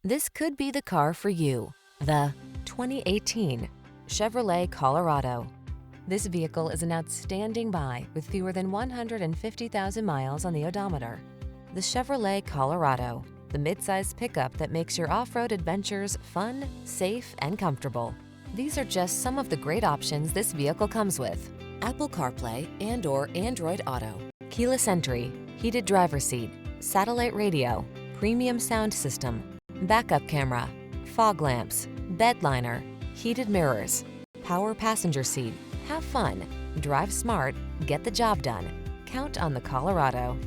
This could be the car for you. The 2018 Chevrolet Colorado. This vehicle is an outstanding buy with fewer than 150,000 miles on the odometer. The Chevrolet Colorado, the midsize pickup that makes your off-road adventures fun, safe, and comfortable. These are just some of the great options this vehicle comes with: Apple CarPlay and/or Android Auto, keyless entry, heated driver's seat, satellite radio, premium sound system, backup camera, fog lamps, bed liner, heated mirrors, power passenger seat. Have fun, drive smart, get the job done. Count on the Colorado.